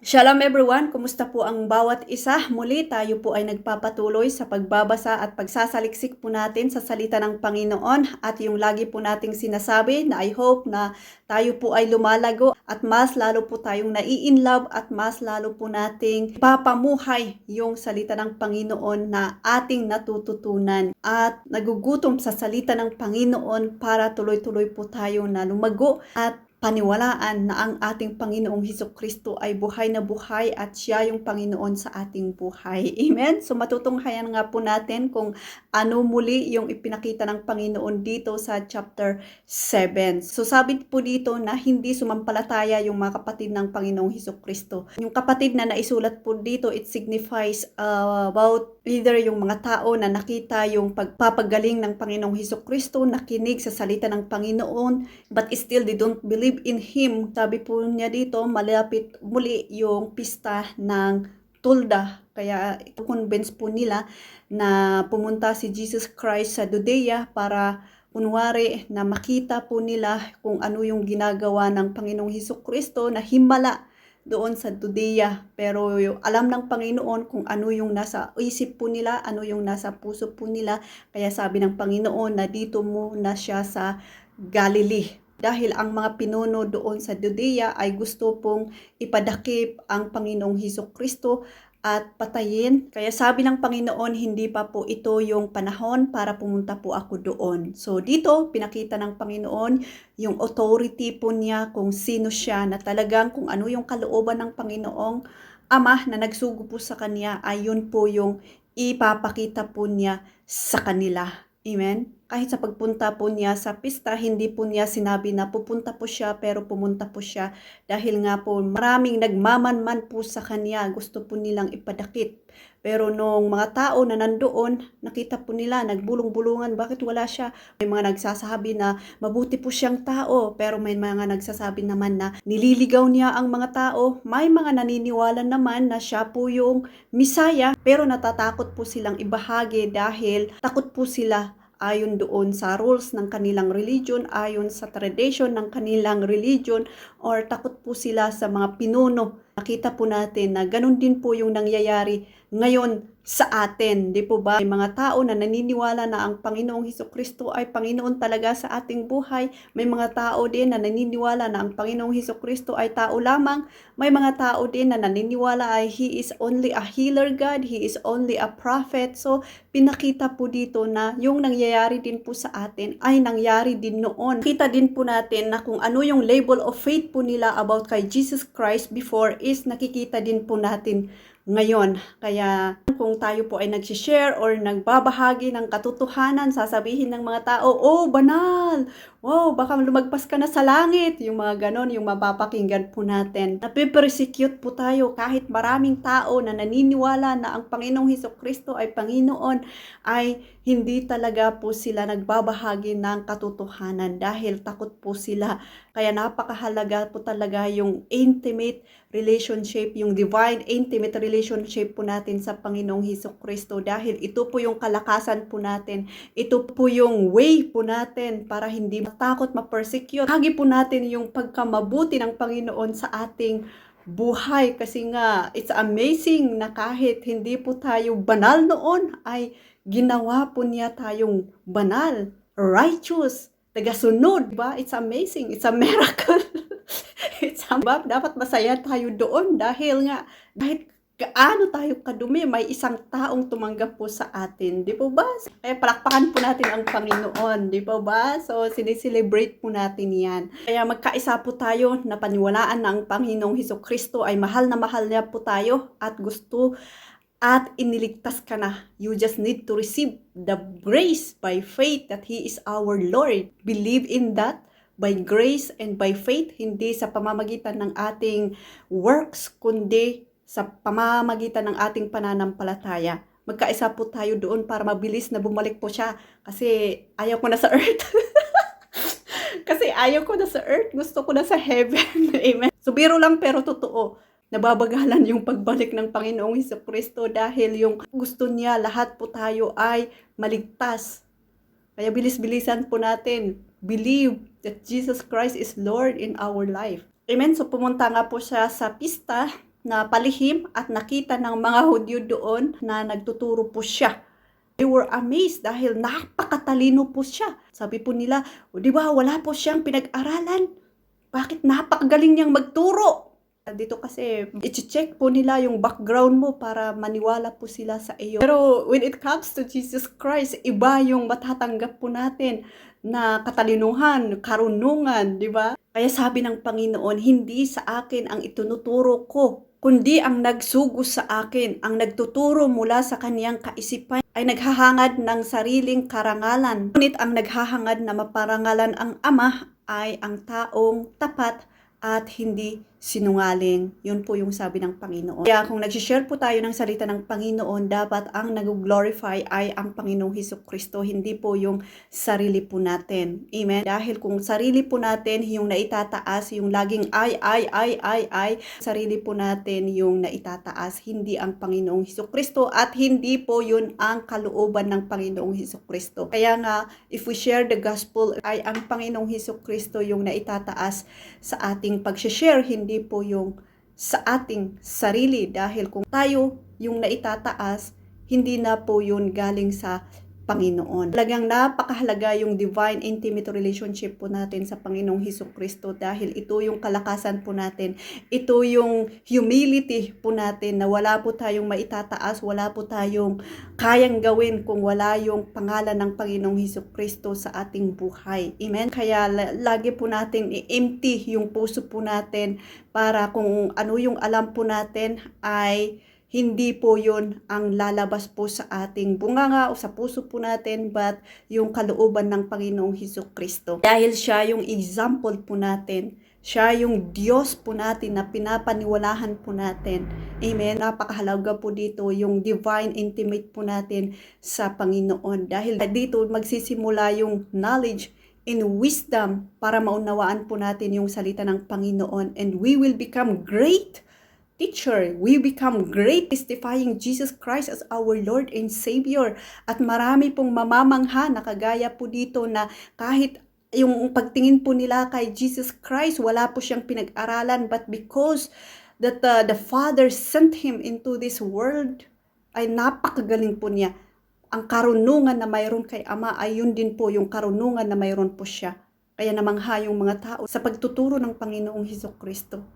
Shalom everyone! Kumusta po ang bawat isa? Muli tayo po ay nagpapatuloy sa pagbabasa at pagsasaliksik po natin sa salita ng Panginoon at yung lagi po nating sinasabi na I hope na tayo po ay lumalago at mas lalo po tayong nai-inlove at mas lalo po nating papamuhay yung salita ng Panginoon na ating natututunan at nagugutom sa salita ng Panginoon para tuloy-tuloy po tayo na lumago at paniwalaan na ang ating Panginoong Hesukristo ay buhay na buhay at siya yung Panginoon sa ating buhay. Amen? So matutunghayan nga po natin kung ano muli yung ipinakita ng Panginoon dito sa chapter 7. So sabi po dito na hindi sumampalataya yung mga kapatid ng Panginoong Hesukristo. Yung kapatid na naisulat po dito, it signifies about either yung mga tao na nakita yung pagpapagaling ng Panginoong Hesukristo, nakinig sa salita ng Panginoon, but still they don't believe in Him. Sabi po niya dito, malapit muli yung pista ng Tulda. Kaya convince po nila na pumunta si Jesus Christ sa Judea para kunwari na makita po nila kung ano yung ginagawa ng Panginoong Hesukristo na himala doon sa Judea. Pero alam ng Panginoon kung ano yung nasa isip po nila, ano yung nasa puso po nila. Kaya sabi ng Panginoon na dito muna siya sa Galilee. Dahil ang mga pinuno doon sa Judea ay gusto pong ipadakip ang Panginoong Hesukristo at patayin. Kaya sabi ng Panginoon, hindi pa po ito yung panahon para pumunta po ako doon. So dito, pinakita ng Panginoon yung authority po niya kung sino siya, na talagang kung ano yung kalooban ng Panginoong Ama na nagsugo po sa kanya, ay yun po yung ipapakita po niya sa kanila. Amen? Kahit sa pagpunta po niya sa pista, hindi po niya sinabi na pupunta po siya, pero pumunta po siya dahil nga po maraming nagmamanman po sa kanya, gusto po nilang ipadakip. Pero nung mga tao na nandoon, nakita po nila, nagbulong-bulungan, bakit wala siya? May mga nagsasabi na mabuti po siyang tao, pero may mga nagsasabi naman na nililigaw niya ang mga tao. May mga naniniwala naman na siya po yung Misaya, pero natatakot po silang ibahagi dahil takot po sila ayon doon sa rules ng kanilang religion, ayon sa tradition ng kanilang religion, or takot po sila sa mga pinuno. Nakita po natin na ganun din po yung nangyayari ngayon sa atin, di po ba? May mga tao na naniniwala na ang Panginoong Hesukristo ay Panginoon talaga sa ating buhay. May mga tao din na naniniwala na ang Panginoong Hesukristo ay tao lamang. May mga tao din na naniniwala ay He is only a healer God, He is only a prophet. So, pinakita po dito na yung nangyayari din po sa atin ay nangyari din noon. Kita din po natin na kung ano yung label of faith po nila about kay Jesus Christ before is nakikita din po natin ngayon. Kaya kung tayo po ay nag-share or nagbabahagi ng katotohanan, sasabihin ng mga tao, oh, banal! Wow, baka lumagpas ka na sa langit. Yung mga ganon, yung mapapakinggan po natin. Napipersecute po tayo kahit maraming tao na naniniwala na ang Panginoong Hesukristo ay Panginoon, ay hindi talaga po sila nagbabahagi ng katotohanan dahil takot po sila. Kaya napakahalaga po talaga yung intimate relationship, yung divine intimate relationship po natin sa Panginoong Hesukristo, dahil ito po yung kalakasan po natin, ito po yung way po natin para hindi matakot, ma-persecute. Hagi po natin yung pagkamabuti ng Panginoon sa ating buhay, kasi nga it's amazing na kahit hindi po tayo banal noon, ay ginawa po niya tayong banal, righteous, tagasunod, diba? It's amazing, it's a miracle. Dapat masaya tayo doon dahil nga kahit gaano tayo kadumi, may isang taong tumanggap po sa atin, di po ba? Kaya palakpakan po natin ang Panginoon, di po ba? So, sinicelebrate po natin yan. Kaya magkaisa po tayo na paniwalaan na ang Panginoong Hesukristo ay mahal na mahal niya po tayo at gusto at iniligtas ka na. You just need to receive the grace by faith that He is our Lord. Believe in that. By grace and by faith, hindi sa pamamagitan ng ating works, kundi sa pamamagitan ng ating pananampalataya. Magkaisa po tayo doon para mabilis na bumalik po siya. Kasi ayaw ko na sa earth. Kasi ayaw ko na sa earth. Gusto ko na sa heaven. Amen. So biro lang pero totoo. Nababagalan yung pagbalik ng Panginoong Hesukristo dahil yung gusto niya lahat po tayo ay maligtas. Kaya bilis-bilisan po natin. Believe that Jesus Christ is Lord in our life. Amen? So pumunta nga po siya sa pista na palihim at nakita ng mga Hudyo doon na nagtuturo po siya. They were amazed dahil napakatalino po siya. Sabi po nila, di ba wala po siyang pinag-aralan? Bakit napakagaling niyang magturo? Dito kasi, i-check po nila yung background mo para maniwala po sila sa iyo. Pero when it comes to Jesus Christ, iba yung matatanggap po natin na katalinuhan, karunungan, di ba? Kaya sabi ng Panginoon, hindi sa akin ang itinuturo ko, kundi ang nagsugo sa akin, ang nagtuturo mula sa kaniyang kaisipan ay naghahangad ng sariling karangalan. Ngunit ang naghahangad na maparangalan ang Ama ay ang taong tapat at hindi sinungaling. Yun po yung sabi ng Panginoon. Kaya kung nag-share po tayo ng salita ng Panginoon, dapat ang nag-glorify ay ang Panginoong Hesukristo, hindi po yung sarili po natin. Amen? Dahil kung sarili po natin yung naitataas, yung laging ay, sarili po natin yung naitataas, hindi ang Panginoong Hesukristo at hindi po yun ang kalooban ng Panginoong Hesukristo. Kaya nga, if we share the gospel, ay ang Panginoong Hesukristo yung naitataas sa ating pag-share, hindi po yung sa ating sarili, dahil kung tayo yung naitataas, hindi na po yun galing sa Panginoon. Talagang napakahalaga yung divine intimate relationship po natin sa Panginoong Hesukristo, dahil ito yung kalakasan po natin. Ito yung humility po natin na wala po tayong maitataas, wala po tayong kayang gawin kung wala yung pangalan ng Panginoong Hesukristo sa ating buhay. Amen? Kaya lagi po natin i-empty yung puso po natin para kung ano yung alam po natin ay hindi po yun ang lalabas po sa ating bunganga o sa puso po natin, but yung kalooban ng Panginoong Hesukristo. Dahil siya yung example po natin, siya yung Diyos po natin na pinapaniwalahan po natin. Amen? Napakahalaga po dito yung divine intimate po natin sa Panginoon. Dahil dito magsisimula yung knowledge and wisdom para maunawaan po natin yung salita ng Panginoon, and we will become great teacher. We become great testifying Jesus Christ as our Lord and Savior. At marami pong mamamangha na kagaya po dito na kahit yung pagtingin po nila kay Jesus Christ, wala po siyang pinag-aralan, but because that the Father sent Him into this world, ay napakagaling po niya. Ang karunungan na mayroon kay Ama ay yun din po yung karunungan na mayroon po siya. Kaya namangha yung mga tao sa pagtuturo ng Panginoong Hesukristo.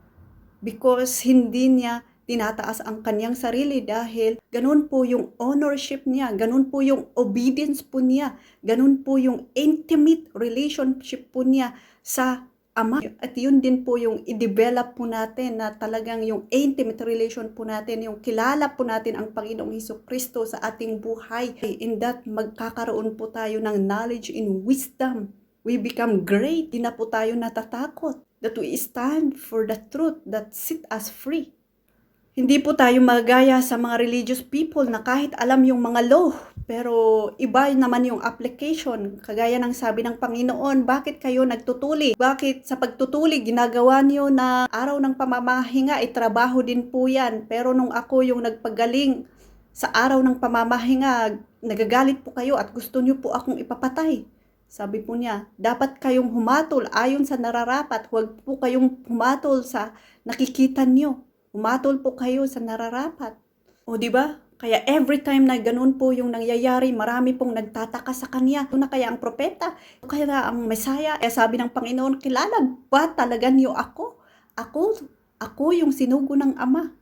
Because hindi niya tinataas ang kanyang sarili, dahil ganun po yung ownership niya, ganun po yung obedience po niya, ganun po yung intimate relationship po niya sa Ama. At yun din po yung i-develop po natin, na talagang yung intimate relation po natin, yung kilala po natin ang Panginoong Hesukristo sa ating buhay. In that, magkakaroon po tayo ng knowledge and wisdom. We become great. Di na po tayo natatakot. That we stand for the truth that set us free. Hindi po tayo magaya sa mga religious people na kahit alam yung mga law, pero iba naman yung application. Kagaya ng sabi ng Panginoon, bakit kayo nagtutuli? Bakit sa pagtutuli ginagawa niyo na araw ng pamamahinga, trabaho din po yan. Pero nung ako yung nagpagaling sa araw ng pamamahinga, nagagalit po kayo at gusto niyo po akong ipapatay. Sabi po niya, dapat kayong humatol ayon sa nararapat. Huwag po kayong humatol sa nakikita niyo. Humatol po kayo sa nararapat. O di ba? Kaya every time na ganun po yung nangyayari, marami pong nagtataka sa kanya. Ito na kaya ang propeta? Ito kaya ang Mesaya? Kaya sabi ng Panginoon, kilala ba talaga niyo ako? Ako yung sinugo ng Ama.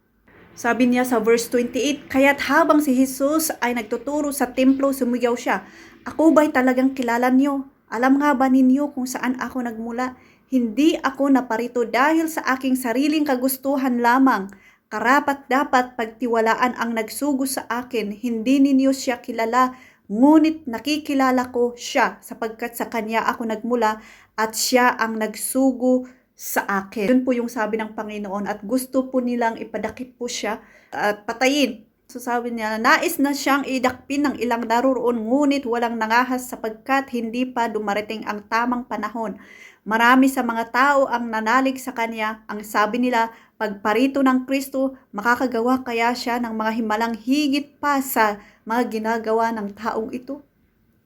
Sabi niya sa verse 28, kaya't habang si Jesus ay nagtuturo sa templo, sumigaw siya, ako ba'y talagang kilala niyo? Alam nga ba ninyo kung saan ako nagmula? Hindi ako naparito dahil sa aking sariling kagustuhan lamang. Karapat-dapat pagtiwalaan ang nagsugo sa akin. Hindi ninyo siya kilala, ngunit nakikilala ko siya sapagkat sa kanya ako nagmula at siya ang nagsugo sa akin. Yun po yung sabi ng Panginoon, at gusto po nilang ipadakip po siya at patayin. So sabi niya, nais na siyang idakpin ng ilang naroroon, ngunit walang nangahas sapagkat hindi pa dumarating ang tamang panahon. Marami sa mga tao ang nanalig sa kanya. Ang sabi nila, pagparito ng Kristo, makakagawa kaya siya ng mga himalang higit pa sa mga ginagawa ng taong ito.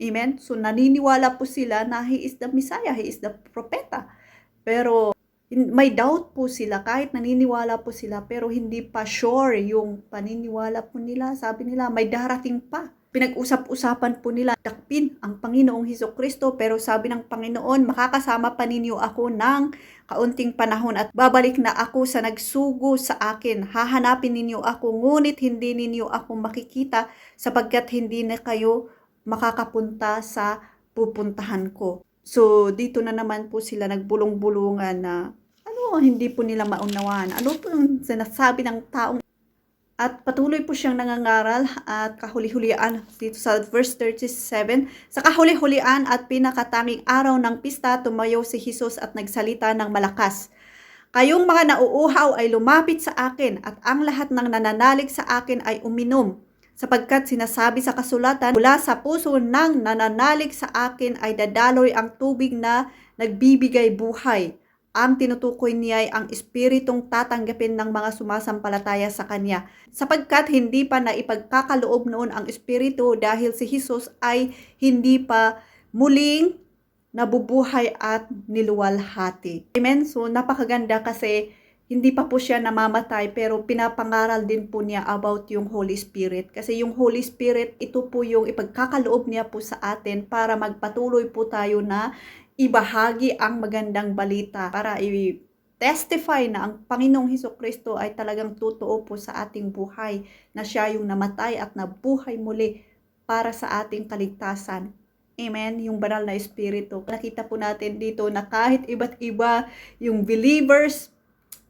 Amen? So naniniwala po sila na He is the Messiah, He is the propeta. Pero may doubt po sila, kahit naniniwala po sila, pero hindi pa sure yung paniniwala po nila. Sabi nila, may darating pa. Pinag-usap-usapan po nila, dakpin ang Panginoong Hesukristo, pero sabi ng Panginoon, makakasama pa ninyo ako ng kaunting panahon at babalik na ako sa nagsugo sa akin. Hahanapin ninyo ako, ngunit hindi ninyo ako makikita sapagkat hindi na kayo makakapunta sa pupuntahan ko. So, dito na naman po sila nagbulong-bulungan na hindi po nila maunawaan. Ano po yung sinasabi ng taong. At patuloy po siyang nangangaral at kahuli-hulian dito sa verse 37. Sa kahuli-hulian at pinakatanging araw ng pista, tumayo si Jesus at nagsalita ng malakas. Kayong mga nauuhaw ay lumapit sa akin at ang lahat ng nananalig sa akin ay uminom. Sapagkat sinasabi sa kasulatan, mula sa puso ng nananalig sa akin ay dadaloy ang tubig na nagbibigay buhay. Ang tinutukoy niya ay ang espiritong tatanggapin ng mga sumasampalataya sa kanya. Sapagkat hindi pa naipagkakaloob noon ang espiritu dahil si Jesus ay hindi pa muling nabubuhay at niluwalhati. Amen? So napakaganda kasi hindi pa po siya namamatay pero pinapangaral din po niya about yung Holy Spirit. Kasi yung Holy Spirit, ito po yung ipagkakaloob niya po sa atin para magpatuloy po tayo na ibahagi ang magandang balita para i-testify na ang Panginoong Hesukristo ay talagang totoo po sa ating buhay, na siya yung namatay at nabuhay muli para sa ating kaligtasan. Amen? Yung banal na espiritu. Nakita po natin dito na kahit iba't iba yung believers,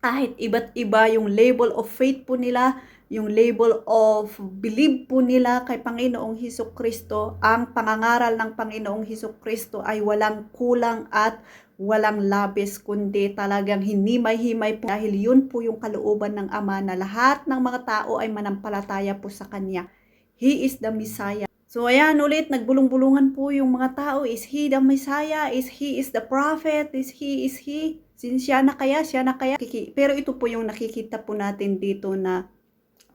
kahit iba't iba yung label of faith po nila, yung label of believe po nila kay Panginoong Hesukristo, ang pangangaral ng Panginoong Hesukristo ay walang kulang at walang labis, kundi talagang hinimay-himay po dahil yun po yung kalooban ng Ama na lahat ng mga tao ay manampalataya po sa Kanya. He is the Messiah. So ayan ulit, nagbulong-bulungan po yung mga tao, is He the Messiah? Is He is the prophet? Is He? Siya na kaya? Pero ito po yung nakikita po natin dito na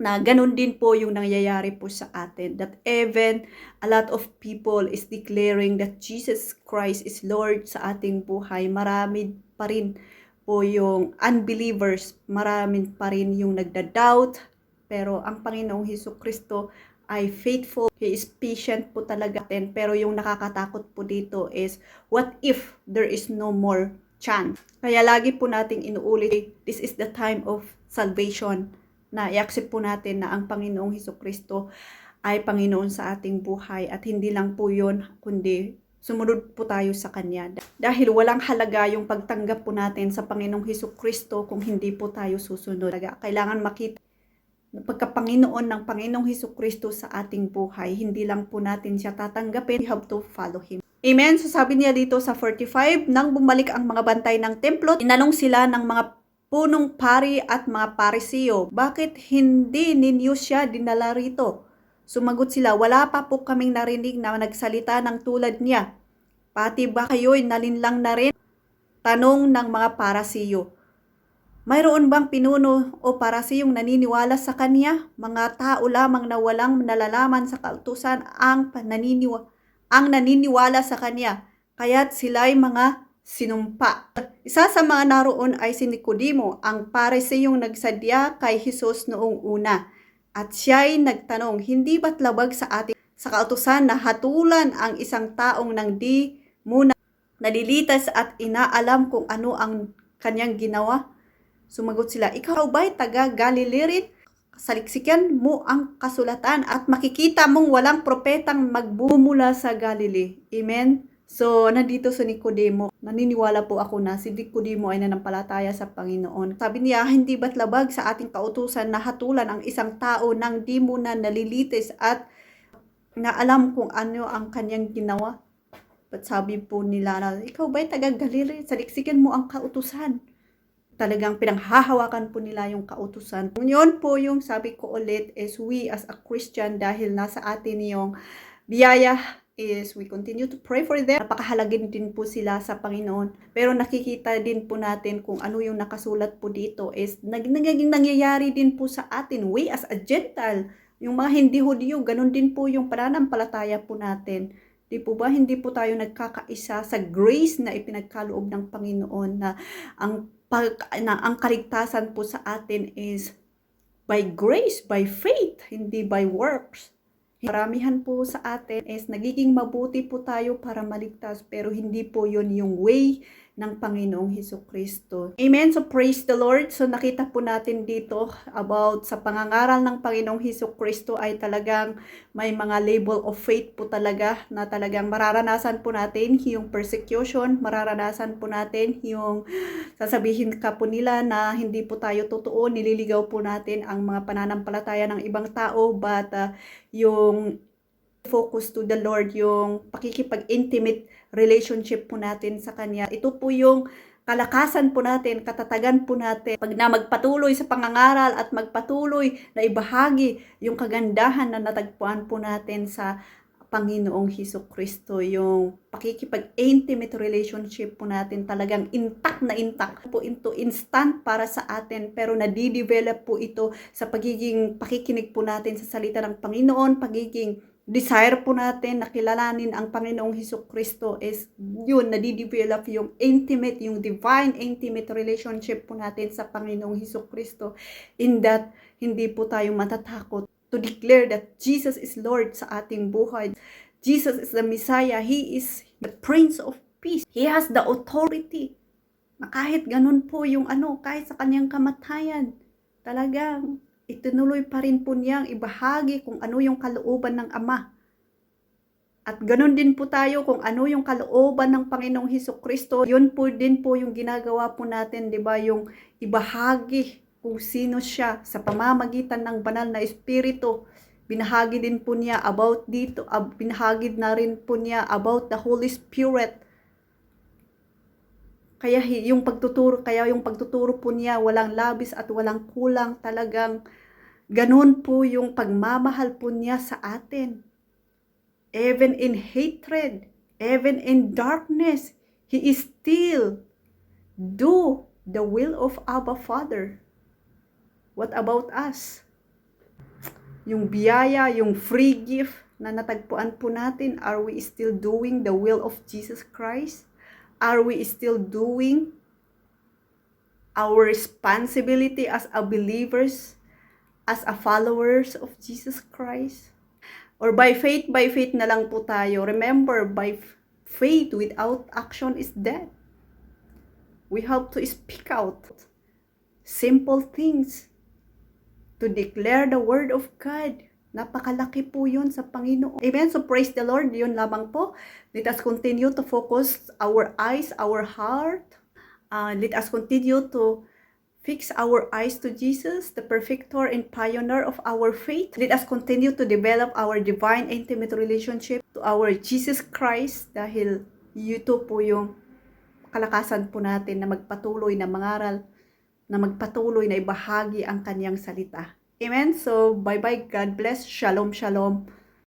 ganun din po yung nangyayari po sa atin. That even a lot of people is declaring that Jesus Christ is Lord sa ating buhay. Marami pa rin po yung unbelievers. Marami pa rin yung nagda-doubt. Pero ang Panginoong Hesukristo ay faithful. He is patient po talaga. Pero yung nakakatakot po dito is, what if there is no more chance? Kaya lagi po nating inuulit, this is the time of salvation, na i-accept po natin na ang Panginoong Hesukristo ay Panginoon sa ating buhay at hindi lang po yun, kundi sumunod po tayo sa Kanya. Dahil walang halaga yung pagtanggap po natin sa Panginoong Hesukristo kung hindi po tayo susunod. Kailangan makita na pagkapanginoon ng Panginoong Hesukristo sa ating buhay, hindi lang po natin siya tatanggapin, we have to follow Him. Amen? So sabi niya dito sa 45, nang bumalik ang mga bantay ng templo, tinanong sila ng mga punong pari at mga parisiyo, bakit hindi ninyo siya dinala rito? Sumagot sila, wala pa po kaming narinig na nagsalita ng tulad niya. Pati ba kayo'y nalinlang na rin? Tanong ng mga parisiyo. Mayroon bang pinuno o parisiyong naniniwala sa kanya? Mga tao lamang na walang nalalaman sa kautusan ang naniniwala sa kanya, kaya't sila'y mga sinumpa. Isa sa mga naroon ay si Nicodemo, ang parisiyong nagsadya kay Jesus noong una. At siya'y nagtanong, hindi ba't labag sa atin sa kautusan na hatulan ang isang taong nang di muna nalilitas at inaalam kung ano ang kanyang ginawa? Sumagot sila, ikaw ba'y taga Galilee rin? Saliksikan mo ang kasulatan at makikita mong walang propetang magbumula sa Galilee. Amen? So, nandito si Nicodemo. Naniniwala po ako na si Nicodemo ay nanampalataya sa Panginoon. Sabi niya, hindi ba't labag sa ating kautusan na hatulan ang isang tao nang di muna nalilitis at naalam kung ano ang kanyang ginawa? But sabi po nila na, ikaw ba'y taga Galilee? Saliksikan mo ang kautusan. Talagang pinanghahawakan po nila yung kautusan. Yun po yung sabi ko ulit is we as a Christian, dahil nasa atin yung biyaya, is we continue to pray for them. Napakahalagin din po sila sa Panginoon. Pero nakikita din po natin kung ano yung nakasulat po dito is naging nangyayari din po sa atin. We as a Gentile, yung mga hindi Hudyo, ganun din po yung pananampalataya po natin. Di po ba? Hindi po tayo nagkakaisa sa grace na ipinagkaloob ng Panginoon, na ang ang kaligtasan po sa atin is by grace, by faith, hindi by works. Maramihan po sa atin is nagiging mabuti po tayo para maligtas, pero hindi po yun yung way ng Panginoong Hesukristo. Amen? So praise the Lord. So nakita po natin dito about sa pangangaral ng Panginoong Hesukristo ay talagang may mga label of faith po talaga na talagang mararanasan po natin yung persecution, mararanasan po natin yung sasabihin ka po nila na hindi po tayo totoo, nililigaw po natin ang mga pananampalataya ng ibang tao, but yung focus to the Lord, yung pakikipag-intimate relationship po natin sa Kanya. Ito po yung kalakasan po natin, katatagan po natin. Pag na magpatuloy sa pangangaral at magpatuloy na ibahagi yung kagandahan na natagpuan po natin sa Panginoong Hesukristo, yung pakikipag-intimate relationship po natin talagang intact po ito, instant para sa atin, pero nadidevelop po ito sa pagiging pakikinig po natin sa salita ng Panginoon, pagiging desire po natin na kilalanin ang Panginoong Hesukristo is yun, nadidevelop yung intimate, yung divine intimate relationship po natin sa Panginoong Hesukristo, in that hindi po tayo matatakot to declare that Jesus is Lord sa ating buhay. Jesus is the Messiah. He is the Prince of Peace. He has the authority na kahit ganun po yung kahit sa kanyang kamatayan, talagang itinuloy pa rin po niyang ibahagi kung ano yung kalooban ng Ama. At ganun din po tayo kung ano yung kalooban ng Panginoong Hesukristo. Yun po din po yung ginagawa po natin, 'di ba? Yung ibahagi kung sino siya sa pamamagitan ng banal na espiritu. Binahagi din po niya about dito, binahagi na rin po niya about the Holy Spirit. Kaya yung pagtuturo po niya walang labis at walang kulang, talagang ganun po yung pagmamahal po niya sa atin. Even in hatred, even in darkness, He is still do the will of Abba Father. What about us? Yung biyaya, yung free gift na natagpuan po natin, are we still doing the will of Jesus Christ? Are we still doing our responsibility as a believers, as a followers of Jesus Christ? Or by faith na lang po tayo? Remember, by faith without action is dead. We have to speak out simple things to declare the word of God. Napakalaki po yun sa Panginoon. Amen? So praise the Lord. Yun lamang po. Let us continue to focus our eyes, our heart. Let us continue to fix our eyes to Jesus, the perfecter and pioneer of our faith. Let us continue to develop our divine intimate relationship to our Jesus Christ, dahil ito po yung kalakasan po natin na magpatuloy na mangaral, na magpatuloy na ibahagi ang kanyang salita. Amen? So, bye-bye. God bless. Shalom, shalom.